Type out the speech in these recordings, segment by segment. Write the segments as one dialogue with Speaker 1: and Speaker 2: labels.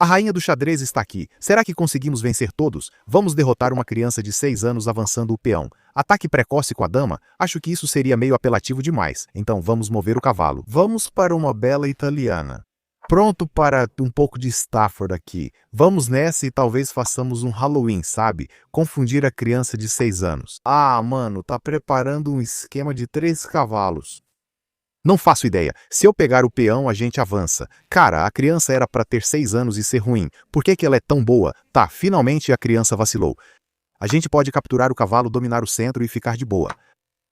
Speaker 1: A rainha do xadrez está aqui. Será que conseguimos vencer todos? Vamos derrotar uma criança de 6 anos avançando o peão. Ataque precoce com a dama? Acho que isso seria meio apelativo demais. Então vamos mover o cavalo. Vamos para uma bela italiana. Pronto para um pouco de Stafford aqui. Vamos nessa e talvez façamos um Halloween, sabe? Confundir a criança de 6 anos. Ah, mano, tá preparando um esquema de 3 cavalos. Não faço ideia. Se eu pegar o peão, a gente avança. Cara, a criança era para ter 6 anos e ser ruim. Por que ela é tão boa? Tá, finalmente a criança vacilou. A gente pode capturar o cavalo, dominar o centro e ficar de boa.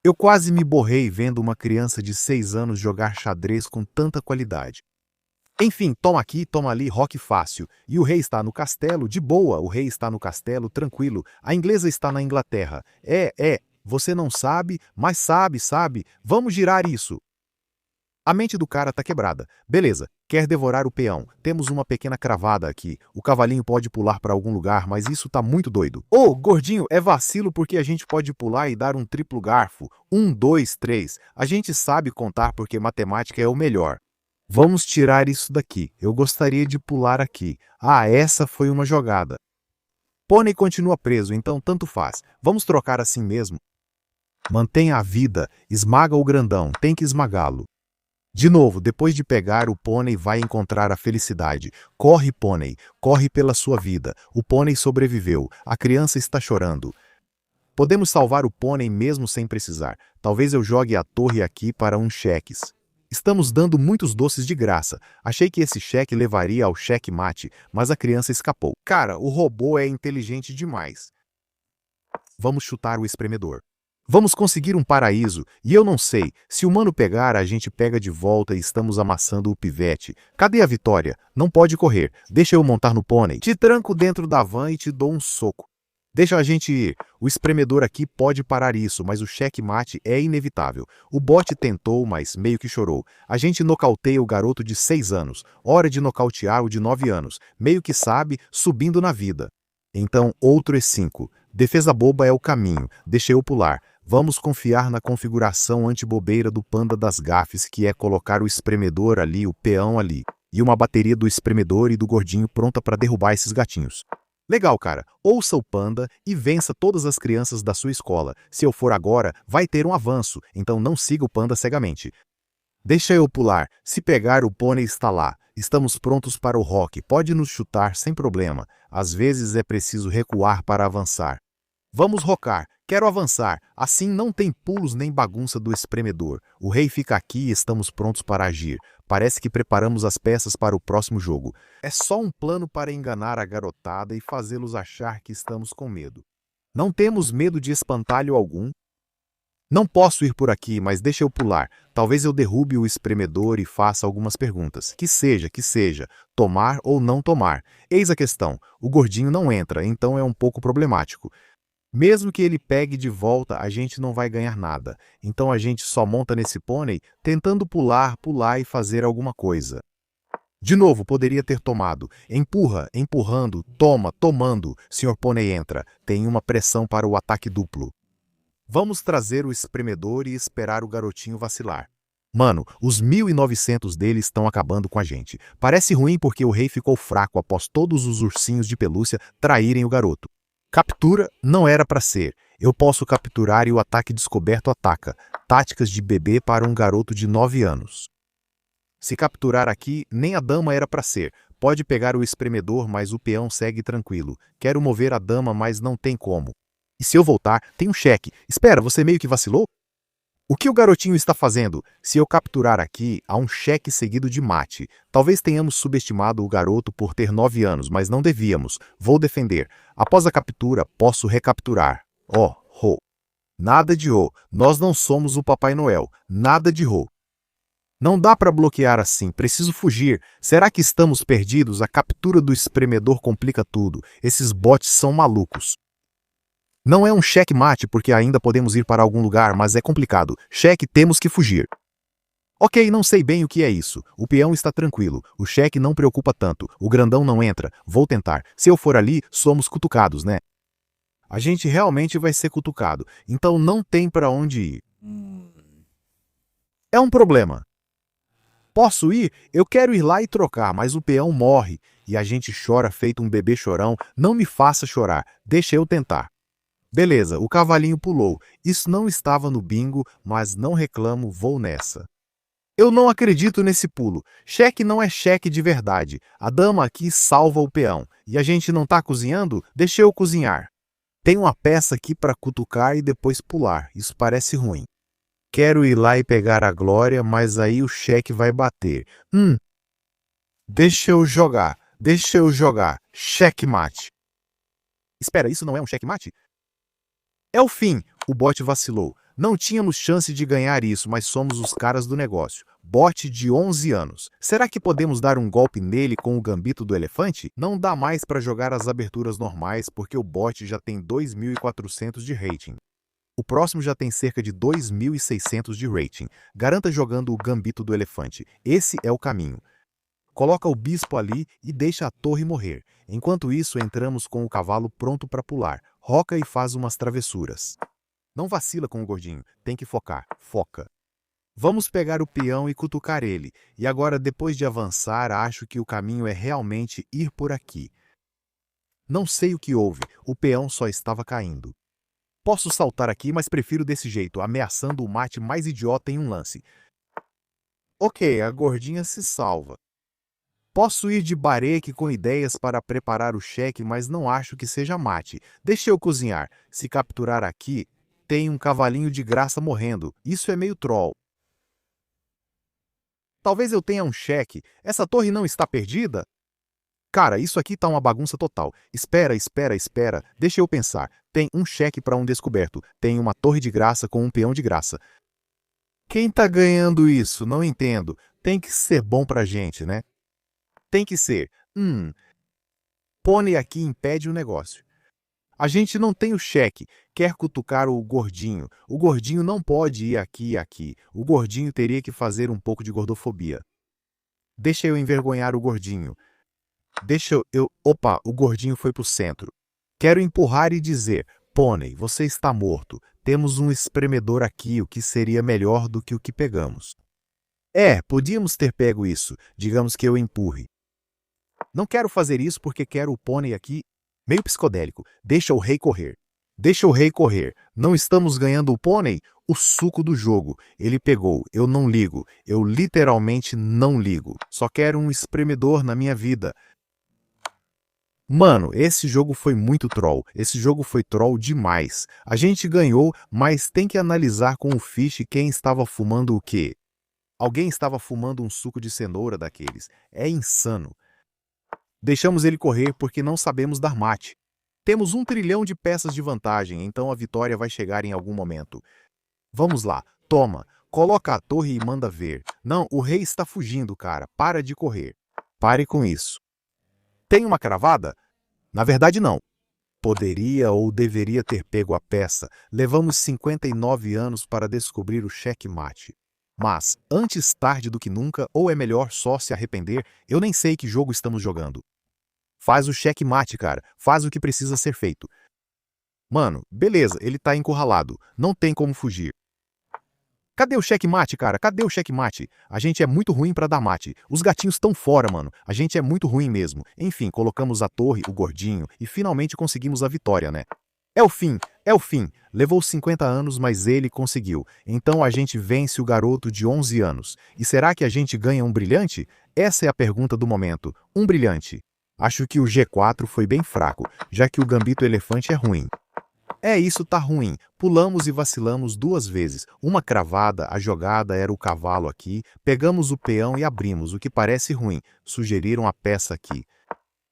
Speaker 1: Eu quase me borrei vendo uma criança de 6 anos jogar xadrez com tanta qualidade. Enfim, toma aqui, toma ali, roque fácil. E o rei está no castelo, de boa, o rei está no castelo, tranquilo. A inglesa está na Inglaterra. Você não sabe, mas sabe. Vamos girar isso. A mente do cara tá quebrada. Beleza, quer devorar o peão. Temos uma pequena cravada aqui. O cavalinho pode pular para algum lugar, mas isso tá muito doido. Ô, gordinho, é vacilo porque a gente pode pular e dar um triplo garfo. 1, 2, 3. A gente sabe contar porque matemática é o melhor. Vamos tirar isso daqui. Eu gostaria de pular aqui. Ah, essa foi uma jogada. Pônei continua preso, então tanto faz. Vamos trocar assim mesmo. Mantenha a vida. Esmaga o grandão. Tem que esmagá-lo. De novo, depois de pegar, o pônei vai encontrar a felicidade. Corre, pônei, corre pela sua vida. O pônei sobreviveu. A criança está chorando. Podemos salvar o pônei mesmo sem precisar. Talvez eu jogue a torre aqui para uns cheques. Estamos dando muitos doces de graça. Achei que esse cheque levaria ao cheque-mate, mas a criança escapou. Cara, o robô é inteligente demais. Vamos chutar o espremedor. Vamos conseguir um paraíso, e eu não sei, se o mano pegar, a gente pega de volta e estamos amassando o pivete. Cadê a vitória? Não pode correr. Deixa eu montar no pônei. Te tranco dentro da van e te dou um soco. Deixa a gente ir. O espremedor aqui pode parar isso, mas o cheque-mate é inevitável. O bote tentou, mas meio que chorou. A gente nocauteia o garoto de 6 anos. Hora de nocautear o de 9 anos. Meio que sabe, subindo na vida. Então, outro E5. Defesa boba é o caminho. Deixa eu pular. Vamos confiar na configuração antibobeira do panda das gafes, que é colocar o espremedor ali, o peão ali, e uma bateria do espremedor e do gordinho pronta para derrubar esses gatinhos. Legal, cara. Ouça o panda e vença todas as crianças da sua escola. Se eu for agora, vai ter um avanço, então não siga o panda cegamente. Deixa eu pular. Se pegar, o pônei está lá. Estamos prontos para o rock. Pode nos chutar sem problema. Às vezes é preciso recuar para avançar. Vamos rocar. Quero avançar. Assim não tem pulos nem bagunça do espremedor. O rei fica aqui e estamos prontos para agir. Parece que preparamos as peças para o próximo jogo. É só um plano para enganar a garotada e fazê-los achar que estamos com medo. Não temos medo de espantalho algum. Não posso ir por aqui, mas deixa eu pular. Talvez eu derrube o espremedor e faça algumas perguntas. Que seja. Tomar ou não tomar. Eis a questão. O gordinho não entra, então é um pouco problemático. Mesmo que ele pegue de volta, a gente não vai ganhar nada. Então a gente só monta nesse pônei, tentando pular e fazer alguma coisa. De novo, poderia ter tomado. Empurra, empurrando, toma, tomando. Sr. Pônei entra. Tem uma pressão para o ataque duplo. Vamos trazer o espremedor e esperar o garotinho vacilar. Mano, os 1.900 dele estão acabando com a gente. Parece ruim porque o rei ficou fraco após todos os ursinhos de pelúcia traírem o garoto. Captura não era para ser. Eu posso capturar e o ataque descoberto ataca. Táticas de bebê para um garoto de 9 anos. Se capturar aqui, nem a dama era para ser. Pode pegar o espremedor, mas o peão segue tranquilo. Quero mover a dama, mas não tem como. E se eu voltar, tem um cheque. Espera, você meio que vacilou? O que o garotinho está fazendo? Se eu capturar aqui, há um cheque seguido de mate. Talvez tenhamos subestimado o garoto por ter 9 anos, mas não devíamos. Vou defender. Após a captura, posso recapturar. Ho. Nada de ho. Nós não somos o Papai Noel. Nada de ho. Não dá para bloquear assim. Preciso fugir. Será que estamos perdidos? A captura do espremedor complica tudo. Esses bots são malucos. Não é um cheque-mate porque ainda podemos ir para algum lugar, mas é complicado. Cheque, temos que fugir. Ok, não sei bem o que é isso. O peão está tranquilo. O cheque não preocupa tanto. O grandão não entra. Vou tentar. Se eu for ali, somos cutucados, né? A gente realmente vai ser cutucado. Então não tem para onde ir. É um problema. Posso ir? Eu quero ir lá e trocar, mas o peão morre. E a gente chora feito um bebê chorão. Não me faça chorar, deixa eu tentar. Beleza, o cavalinho pulou. Isso não estava no bingo, mas não reclamo, vou nessa. Eu não acredito nesse pulo. Cheque não é cheque de verdade. A dama aqui salva o peão. E a gente não tá cozinhando? Deixa eu cozinhar. Tem uma peça aqui para cutucar e depois pular. Isso parece ruim. Quero ir lá e pegar a glória, mas aí o cheque vai bater. Deixa eu jogar. Deixa eu jogar. Checkmate. Espera, isso não é um checkmate? É o fim. O bote vacilou. Não tínhamos chance de ganhar isso, mas somos os caras do negócio. Bote de 11 anos. Será que podemos dar um golpe nele com o gambito do elefante? Não dá mais para jogar as aberturas normais porque o bote já tem 2.400 de rating. O próximo já tem cerca de 2.600 de rating. Garanta jogando o gambito do elefante. Esse é o caminho. Coloca o bispo ali e deixa a torre morrer. Enquanto isso, entramos com o cavalo pronto para pular. Roca e faz umas travessuras. Não vacila com o gordinho. Tem que focar. Foca. Vamos pegar o peão e cutucar ele. E agora, depois de avançar, acho que o caminho é realmente ir por aqui. Não sei o que houve. O peão só estava caindo. Posso saltar aqui, mas prefiro desse jeito, ameaçando o mate mais idiota em um lance. Ok, a gordinha se salva. Posso ir de bareque com ideias para preparar o cheque, mas não acho que seja mate. Deixa eu cozinhar. Se capturar aqui, tem um cavalinho de graça morrendo. Isso é meio troll. Talvez eu tenha um cheque. Essa torre não está perdida? Cara, isso aqui tá uma bagunça total. Espera, espera, espera. Deixa eu pensar. Tem um cheque para um descoberto. Tem uma torre de graça com um peão de graça. Quem tá ganhando isso? Não entendo. Tem que ser bom pra gente, né? Tem que ser. Pônei aqui impede o negócio. A gente não tem o cheque. Quer cutucar o gordinho. O gordinho não pode ir aqui e aqui. O gordinho teria que fazer um pouco de gordofobia. Deixa eu envergonhar o gordinho. Opa, o gordinho foi pro centro. Quero empurrar e dizer: Pônei, você está morto. Temos um espremedor aqui, o que seria melhor do que o que pegamos. Podíamos ter pego isso. Digamos que eu empurre. Não quero fazer isso porque quero o pônei aqui meio psicodélico. Deixa o rei correr. Deixa o rei correr. Não estamos ganhando o pônei? O suco do jogo. Ele pegou. Eu não ligo. Eu literalmente não ligo. Só quero um espremedor na minha vida. Mano, esse jogo foi muito troll. Esse jogo foi troll demais. A gente ganhou, mas tem que analisar com o Fish quem estava fumando o quê. Alguém estava fumando um suco de cenoura daqueles. É insano. Deixamos ele correr porque não sabemos dar mate. Temos 1 trilhão de peças de vantagem, então a vitória vai chegar em algum momento. Vamos lá, toma, coloca a torre e manda ver. Não, o rei está fugindo, cara. Para de correr. Pare com isso. Tem uma cravada? Na verdade, não. Poderia ou deveria ter pego a peça. Levamos 59 anos para descobrir o checkmate. Mas, antes tarde do que nunca, ou é melhor só se arrepender, eu nem sei que jogo estamos jogando. Faz o checkmate, cara. Faz o que precisa ser feito. Mano, beleza, ele tá encurralado. Não tem como fugir. Cadê o checkmate, cara? Cadê o checkmate? A gente é muito ruim pra dar mate. Os gatinhos estão fora, mano. A gente é muito ruim mesmo. Enfim, colocamos a torre, o gordinho, e finalmente conseguimos a vitória, né? É o fim, é o fim. Levou 50 anos, mas ele conseguiu. Então a gente vence o garoto de 11 anos. E será que a gente ganha um brilhante? Essa é a pergunta do momento. Um brilhante. Acho que o G4 foi bem fraco, já que o gambito elefante é ruim. Isso tá ruim. Pulamos e vacilamos 2 vezes. Uma cravada, a jogada era o cavalo aqui, pegamos o peão e abrimos, o que parece ruim. Sugeriram a peça aqui.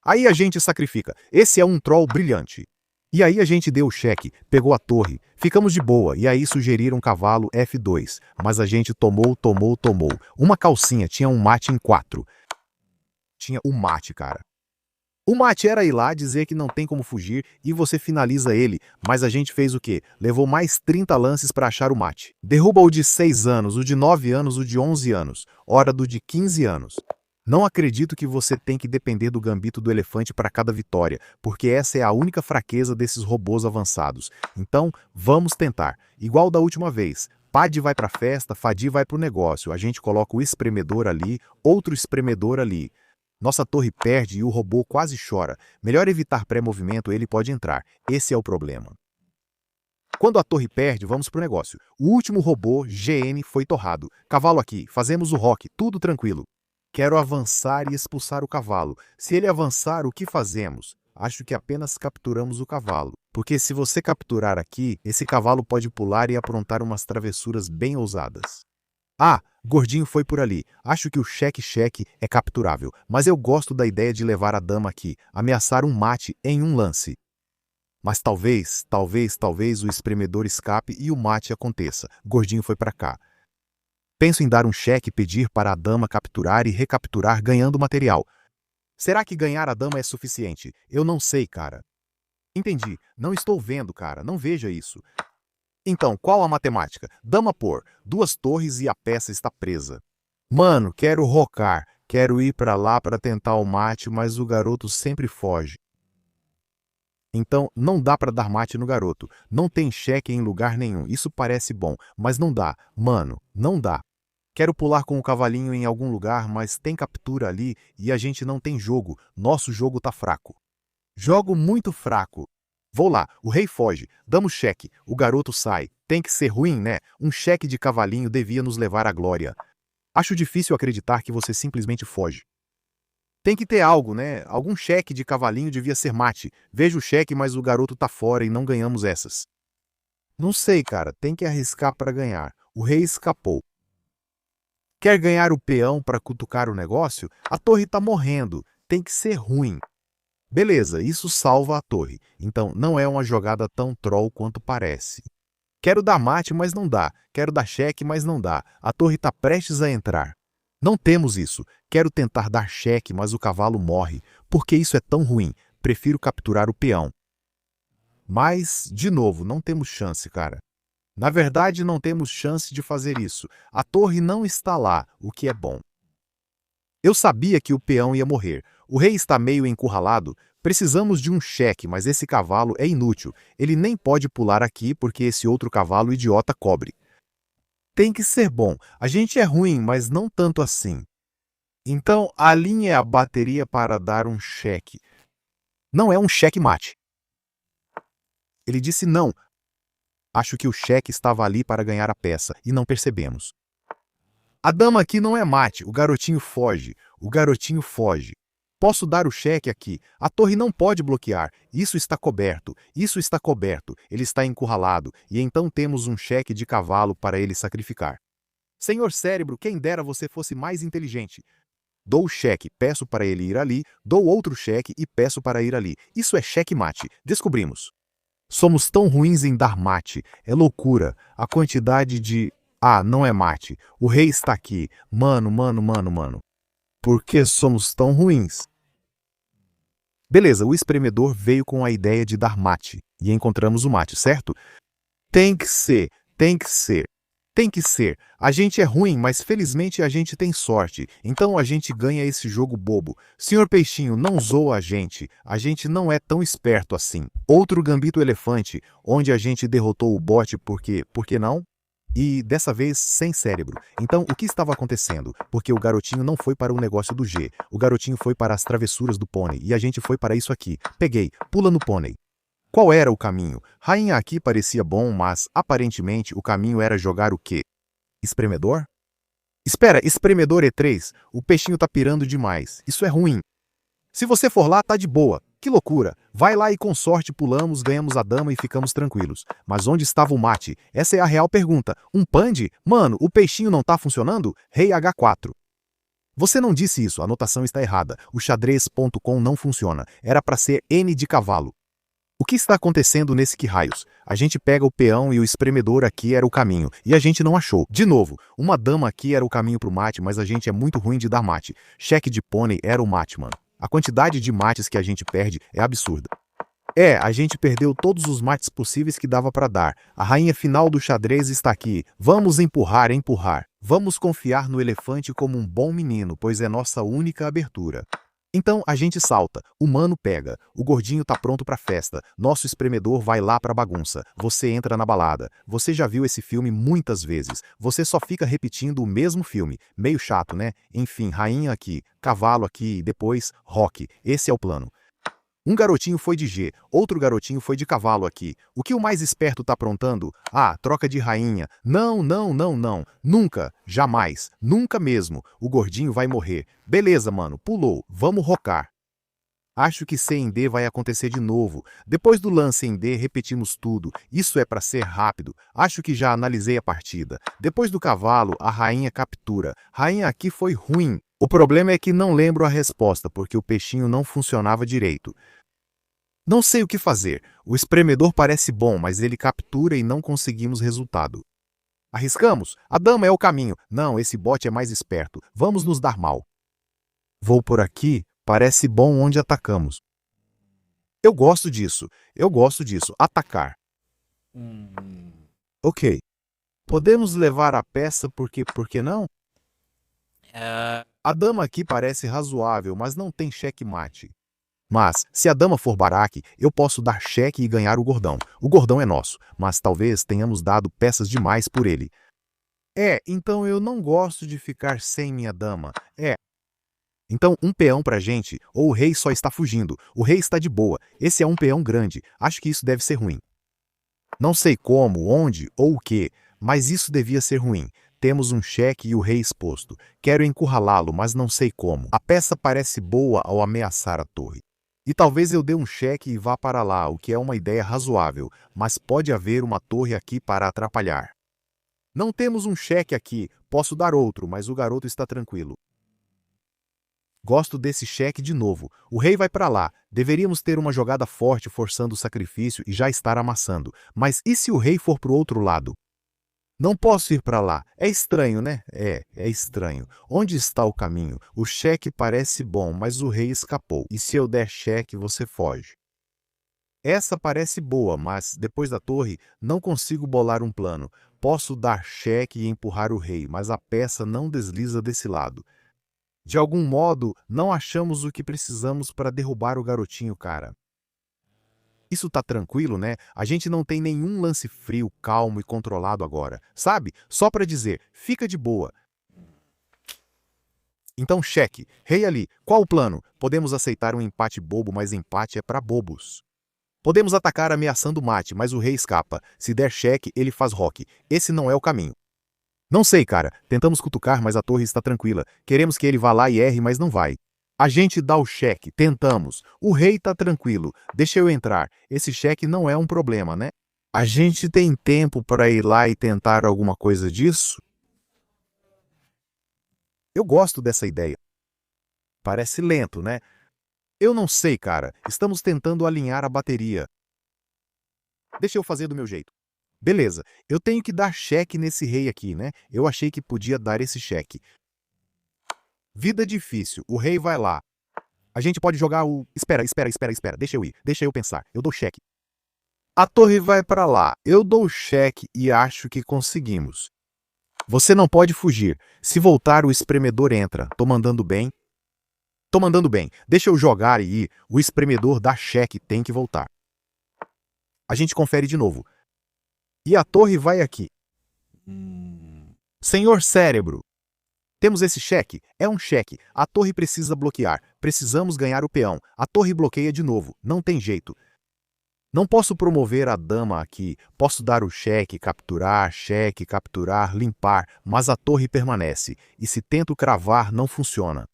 Speaker 1: Aí a gente sacrifica. Esse é um troll brilhante. E aí a gente deu o cheque, pegou a torre, ficamos de boa, e aí sugeriram cavalo F2. Mas a gente tomou. Uma calcinha, tinha um mate em 4. Tinha um mate, cara. O mate era ir lá dizer que não tem como fugir e você finaliza ele, mas a gente fez o quê? Levou mais 30 lances para achar o mate. Derruba o de 6 anos, o de 9 anos, o de 11 anos. Hora do de 15 anos. Não acredito que você tem que depender do gambito do elefante para cada vitória, porque essa é a única fraqueza desses robôs avançados. Então, vamos tentar. Igual da última vez. Pade vai pra festa, Fadi vai pro negócio. A gente coloca o espremedor ali, outro espremedor ali. Nossa torre perde e o robô quase chora. Melhor evitar pré-movimento, ele pode entrar. Esse é o problema. Quando a torre perde, vamos pro negócio. O último robô, GN, foi torrado. Cavalo aqui, fazemos o rock, tudo tranquilo. Quero avançar e expulsar o cavalo. Se ele avançar, o que fazemos? Acho que apenas capturamos o cavalo. Porque se você capturar aqui, esse cavalo pode pular e aprontar umas travessuras bem ousadas. Ah, Gordinho foi por ali. Acho que o cheque-cheque é capturável, mas eu gosto da ideia de levar a dama aqui, ameaçar um mate em um lance. Mas talvez o espremedor escape e o mate aconteça. Gordinho foi para cá. Penso em dar um cheque e pedir para a dama capturar e recapturar ganhando material. Será que ganhar a dama é suficiente? Eu não sei, cara. Entendi. Não estou vendo, cara. Não veja isso. Então, qual a matemática? Dama por 2 torres e a peça está presa. Mano, quero rocar. Quero ir para lá para tentar o mate, mas o garoto sempre foge. Então, não dá para dar mate no garoto. Não tem cheque em lugar nenhum. Isso parece bom, mas não dá. Mano, não dá. Quero pular com o cavalinho em algum lugar, mas tem captura ali e a gente não tem jogo. Nosso jogo tá fraco. Jogo muito fraco. Vou lá, o rei foge. Damos cheque. O garoto sai. Tem que ser ruim, né? Um cheque de cavalinho devia nos levar à glória. Acho difícil acreditar que você simplesmente foge. Tem que ter algo, né? Algum cheque de cavalinho devia ser mate. Vejo o cheque, mas o garoto tá fora e não ganhamos essas. Não sei, cara. Tem que arriscar para ganhar. O rei escapou. Quer ganhar o peão para cutucar o negócio? A torre tá morrendo. Tem que ser ruim. Beleza, isso salva a torre. Então não é uma jogada tão troll quanto parece. Quero dar mate, mas não dá. Quero dar cheque, mas não dá. A torre tá prestes a entrar. Não temos isso. Quero tentar dar cheque, mas o cavalo morre. Por que isso é tão ruim? Prefiro capturar o peão. Mas, de novo, não temos chance, cara. Na verdade, não temos chance de fazer isso. A torre não está lá, o que é bom. Eu sabia que o peão ia morrer. O rei está meio encurralado. Precisamos de um cheque, mas esse cavalo é inútil. Ele nem pode pular aqui porque esse outro cavalo idiota cobre. Tem que ser bom. A gente é ruim, mas não tanto assim. Então, alinhe a bateria para dar um cheque. Não é um cheque-mate. Ele disse não. Acho que o cheque estava ali para ganhar a peça, e não percebemos. A dama aqui não é mate, o garotinho foge. O garotinho foge. Posso dar o cheque aqui. A torre não pode bloquear. Isso está coberto. Isso está coberto. Ele está encurralado. E então temos um cheque de cavalo para ele sacrificar. Senhor cérebro, quem dera você fosse mais inteligente. Dou o cheque, peço para ele ir ali. Dou outro cheque e peço para ir ali. Isso é cheque-mate. Descobrimos. Somos tão ruins em dar mate. É loucura. A quantidade de... Ah, não é mate. O rei está aqui. Mano. Por que somos tão ruins? Beleza, o espremedor veio com a ideia de dar mate. E encontramos o mate, certo? Tem que ser. Tem que ser. A gente é ruim, mas felizmente a gente tem sorte. Então a gente ganha esse jogo bobo. Senhor Peixinho, não zoa a gente. A gente não é tão esperto assim. Outro gambito elefante, onde a gente derrotou o bote porque... Por que não? E dessa vez sem cérebro. Então o que estava acontecendo? Porque o garotinho não foi para o negócio do G. O garotinho foi para as travessuras do pônei. E a gente foi para isso aqui. Peguei. Pula no pônei. Qual era o caminho? Rainha aqui parecia bom, mas aparentemente o caminho era jogar o quê? Espremedor? Espera, espremedor E3. O peixinho tá pirando demais. Isso é ruim. Se você for lá, tá de boa. Que loucura. Vai lá e com sorte pulamos, ganhamos a dama e ficamos tranquilos. Mas onde estava o mate? Essa é a real pergunta. Um pande? Mano, o peixinho não tá funcionando? Rei H4. Você não disse isso, a anotação está errada. O xadrez.com não funciona. Era para ser N de cavalo. O que está acontecendo nesse que raios? A gente pega o peão e o espremedor aqui era o caminho, e a gente não achou. De novo, uma dama aqui era o caminho pro mate, mas a gente é muito ruim de dar mate. Cheque de pônei era o mate, mano. A quantidade de mates que a gente perde é absurda. A gente perdeu todos os mates possíveis que dava para dar. A rainha final do xadrez está aqui. Vamos empurrar. Vamos confiar no elefante como um bom menino, pois é nossa única abertura. Então a gente salta, o mano pega, o gordinho tá pronto pra festa, nosso espremedor vai lá pra bagunça, você entra na balada. Você já viu esse filme muitas vezes, você só fica repetindo o mesmo filme, meio chato, né? Enfim, rainha aqui, cavalo aqui e depois rock, esse é o plano. Um garotinho foi de G, outro garotinho foi de cavalo aqui. O que o mais esperto tá aprontando? Ah, troca de rainha. Não, não, não, não. Nunca, jamais, nunca mesmo. O gordinho vai morrer. Beleza, mano, pulou. Vamos rocar. Acho que C em D vai acontecer de novo. Depois do lance em D, repetimos tudo. Isso é para ser rápido. Acho que já analisei a partida. Depois do cavalo, a rainha captura. Rainha aqui foi ruim. O problema é que não lembro a resposta, porque o peixinho não funcionava direito. Não sei o que fazer. O espremedor parece bom, mas ele captura e não conseguimos resultado. Arriscamos? A dama é o caminho. Não, esse bote é mais esperto. Vamos nos dar mal. Vou por aqui. Parece bom onde atacamos. Eu gosto disso. Eu gosto disso. Atacar. Ok. Podemos levar a peça porque por que não? A dama aqui parece razoável, mas não tem cheque-mate. Mas, se a dama for baraque, eu posso dar cheque e ganhar o gordão. O gordão é nosso, mas talvez tenhamos dado peças demais por ele. Então eu não gosto de ficar sem minha dama. Então um peão pra gente, ou o rei só está fugindo. O rei está de boa. Esse é um peão grande. Acho que isso deve ser ruim. Não sei como, onde ou o que, mas isso devia ser ruim. Temos um cheque e o rei exposto. Quero encurralá-lo, mas não sei como. A peça parece boa ao ameaçar a torre. E talvez eu dê um cheque e vá para lá, o que é uma ideia razoável, mas pode haver uma torre aqui para atrapalhar. Não temos um cheque aqui, posso dar outro, mas o garoto está tranquilo. Gosto desse cheque de novo. O rei vai para lá. Deveríamos ter uma jogada forte forçando o sacrifício e já estar amassando. Mas e se o rei for para o outro lado? Não posso ir para lá. É estranho, né? É estranho. Onde está o caminho? O cheque parece bom, mas o rei escapou. E se eu der cheque, você foge. Essa parece boa, mas, depois da torre, não consigo bolar um plano. Posso dar cheque e empurrar o rei, mas a peça não desliza desse lado. De algum modo, não achamos o que precisamos para derrubar o garotinho, cara. Isso tá tranquilo, né? A gente não tem nenhum lance frio, calmo e controlado agora. Sabe? Só para dizer, fica de boa. Então cheque. Rei ali, qual o plano? Podemos aceitar um empate bobo, mas empate é para bobos. Podemos atacar ameaçando o mate, mas o rei escapa. Se der cheque, ele faz roque. Esse não é o caminho. Não sei, cara. Tentamos cutucar, mas a torre está tranquila. Queremos que ele vá lá e erre, mas não vai. A gente dá o cheque, tentamos. O rei tá tranquilo. Deixa eu entrar. Esse cheque não é um problema, né? A gente tem tempo para ir lá e tentar alguma coisa disso? Eu gosto dessa ideia. Parece lento, né? Eu não sei, cara. Estamos tentando alinhar a bateria. Deixa eu fazer do meu jeito. Beleza, eu tenho que dar cheque nesse rei aqui, né? Eu achei que podia dar esse cheque. Vida difícil, o rei vai lá. A gente pode jogar o... Espera, deixa eu ir, deixa eu pensar, eu dou cheque. A torre vai para lá, eu dou cheque e acho que conseguimos. Você não pode fugir, se voltar o espremedor entra, tô mandando bem? Tô mandando bem, deixa eu jogar e ir, o espremedor dá cheque, tem que voltar. A gente confere de novo. E a torre vai aqui. Senhor cérebro. Temos esse cheque? É um cheque. A torre precisa bloquear. Precisamos ganhar o peão. A torre bloqueia de novo. Não tem jeito. Não posso promover a dama aqui. Posso dar o cheque, capturar, limpar, mas a torre permanece. E se tento cravar, não funciona.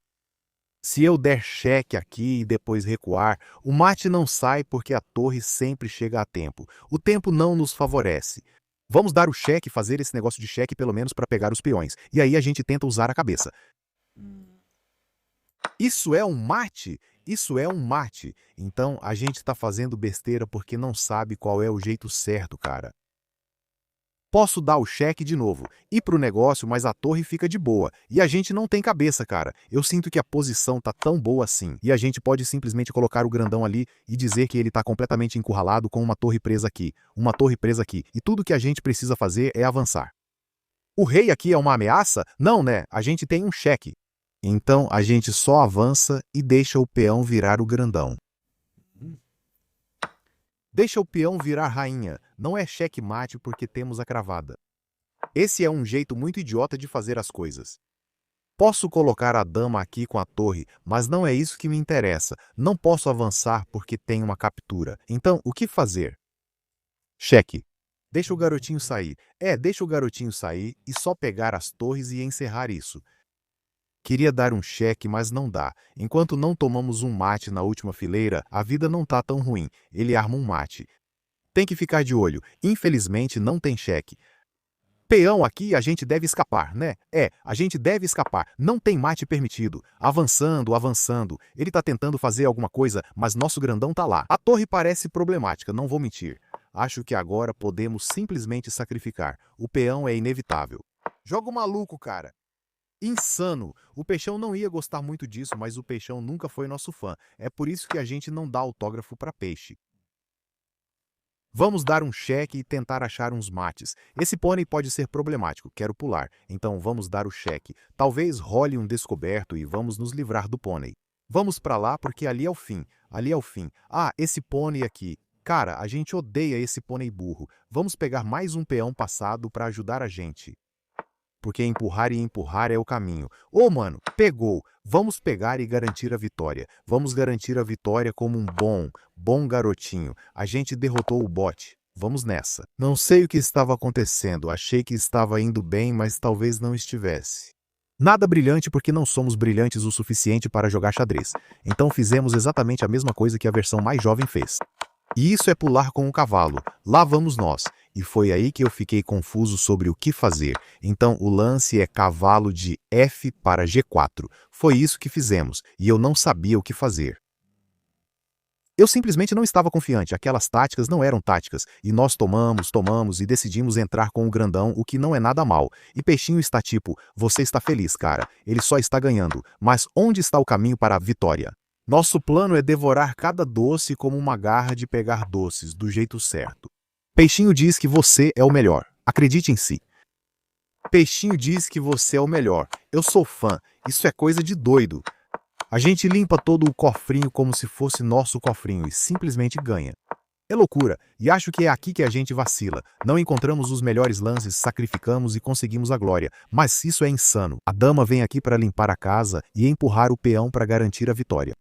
Speaker 1: Se eu der cheque aqui e depois recuar, o mate não sai porque a torre sempre chega a tempo. O tempo não nos favorece. Vamos dar o cheque e fazer esse negócio de cheque pelo menos para pegar os peões. E aí a gente tenta usar a cabeça. Isso é um mate? Isso é um mate. Então a gente está fazendo besteira porque não sabe qual é o jeito certo, cara. Posso dar o cheque de novo, ir pro negócio, mas a torre fica de boa. E a gente não tem cabeça, cara. Eu sinto que a posição tá tão boa assim. E a gente pode simplesmente colocar o grandão ali e dizer que ele tá completamente encurralado com uma torre presa aqui. Uma torre presa aqui. E tudo que a gente precisa fazer é avançar. O rei aqui é uma ameaça? Não, né? A gente tem um cheque. Então a gente só avança e deixa o peão virar o grandão. Deixa o peão virar rainha, não é xeque-mate porque temos a cravada. Esse é um jeito muito idiota de fazer as coisas. Posso colocar a dama aqui com a torre, mas não é isso que me interessa. Não posso avançar porque tem uma captura. Então, o que fazer? Cheque. Deixa o garotinho sair. Deixa o garotinho sair e só pegar as torres e encerrar isso. Queria dar um cheque, mas não dá. Enquanto não tomamos um mate na última fileira, a vida não tá tão ruim. Ele arma um mate. Tem que ficar de olho. Infelizmente, não tem cheque. Peão aqui, a gente deve escapar, né? A gente deve escapar. Não tem mate permitido. Avançando, avançando. Ele tá tentando fazer alguma coisa, mas nosso grandão tá lá. A torre parece problemática, não vou mentir. Acho que agora podemos simplesmente sacrificar. O peão é inevitável. Jogo maluco, cara. Insano. O Peixão não ia gostar muito disso, mas o Peixão nunca foi nosso fã. É por isso que a gente não dá autógrafo pra peixe. Vamos dar um cheque e tentar achar uns mates. Esse pônei pode ser problemático, quero pular. Então vamos dar o cheque. Talvez role um descoberto e vamos nos livrar do pônei. Vamos pra lá porque ali é o fim. Ali é o fim. Ah, esse pônei aqui. Cara, a gente odeia esse pônei burro. Vamos pegar mais um peão passado pra ajudar a gente. Porque empurrar e empurrar é o caminho. Ô, mano, pegou! Vamos pegar e garantir a vitória. Vamos garantir a vitória como um bom garotinho. A gente derrotou o bot. Vamos nessa. Não sei o que estava acontecendo. Achei que estava indo bem, mas talvez não estivesse. Nada brilhante porque não somos brilhantes o suficiente para jogar xadrez. Então fizemos exatamente a mesma coisa que a versão mais jovem fez. E isso é pular com o cavalo. Lá vamos nós. E foi aí que eu fiquei confuso sobre o que fazer. Então o lance é cavalo de F para G4. Foi isso que fizemos, e eu não sabia o que fazer. Eu simplesmente não estava confiante, aquelas táticas não eram táticas, e nós tomamos e decidimos entrar com o grandão, o que não é nada mal. E Peixinho está tipo, você está feliz, cara, ele só está ganhando, mas onde está o caminho para a vitória? Nosso plano é devorar cada doce como uma garra de pegar doces, do jeito certo. Peixinho diz que você é o melhor. Acredite em si. Peixinho diz que você é o melhor. Eu sou fã. Isso é coisa de doido. A gente limpa todo o cofrinho como se fosse nosso cofrinho e simplesmente ganha. É loucura, e acho que é aqui que a gente vacila. Não encontramos os melhores lances, sacrificamos e conseguimos a glória. Mas isso é insano. A dama vem aqui para limpar a casa e empurrar o peão para garantir a vitória.